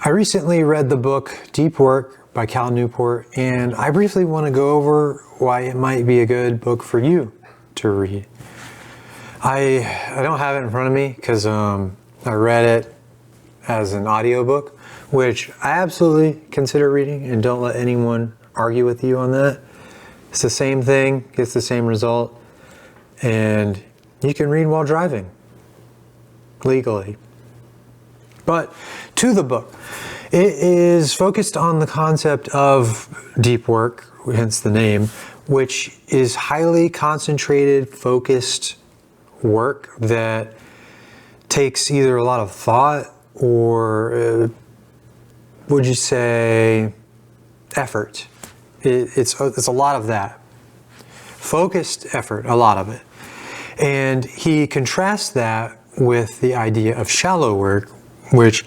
I recently read the book Deep Work by Newport, and I briefly want to go over why it might be a good book for you to read. I don't have it in front of me because I read it as an audiobook, which I absolutely consider reading, and don't let anyone argue with you on that. It's the same thing, gets the same result, and you can read while driving legally. But to the book, it is focused on the concept of deep work, hence the name, which is highly concentrated, focused work that takes either a lot of thought or, would you say, effort. It's a lot of that. Focused effort, a lot of it. And he contrasts that with the idea of shallow work, which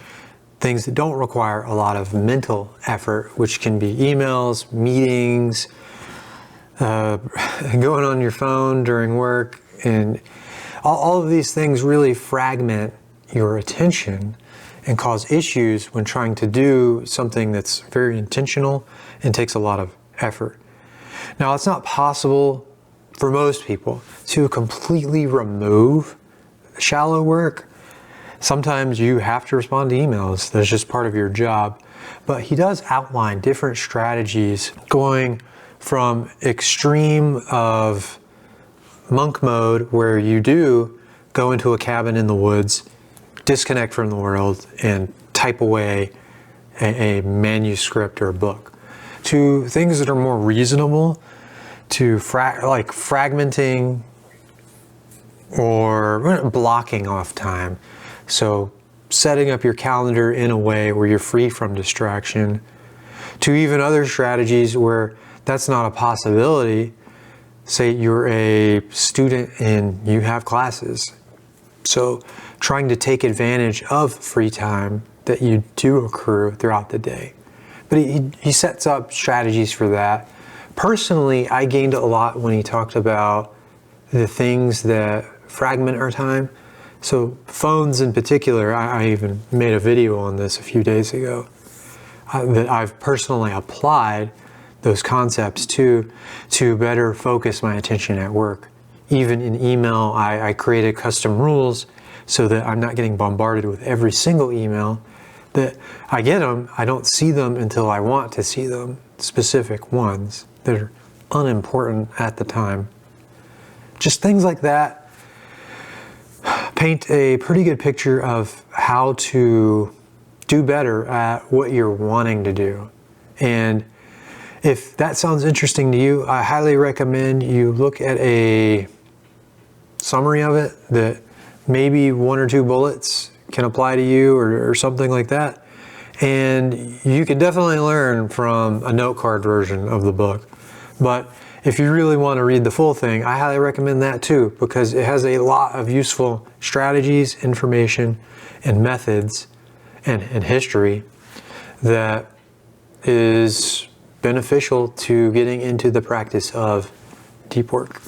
things that don't require a lot of mental effort, which can be emails, meetings, going on your phone during work, and all of these things really fragment your attention and cause issues when trying to do something that's very intentional and takes a lot of effort. Now, it's not possible for most people to completely remove shallow work. Sometimes you have to respond to emails. That's just part of your job. But he does outline different strategies going from extreme of monk mode, where you do go into a cabin in the woods, disconnect from the world, and type away a manuscript or a book, to things that are more reasonable, to like fragmenting or blocking off time. So setting up your calendar in a way where you're free from distraction, to even other strategies where that's not a possibility. Say you're a student and you have classes. So trying to take advantage of free time that you do accrue throughout the day. But he sets up strategies for that. Personally, I gained a lot when he talked about the things that fragment our time. So phones in particular, I even made a video on this a few days ago, that I've personally applied those concepts to better focus my attention at work. Even in email, I created custom rules so that I'm not getting bombarded with every single email. That I get them, I don't see them until I want to see them, specific ones that are unimportant at the time. Just things like that paint a pretty good picture of how to do better at what you're wanting to do. And if that sounds interesting to you, I highly recommend you look at a summary of it, that maybe 1 or 2 bullets can apply to you, or something like that. And you can definitely learn from a note card version of the book. But if you really want to read the full thing, I highly recommend that too, because it has a lot of useful strategies, information, and methods, and history that is beneficial to getting into the practice of deep work.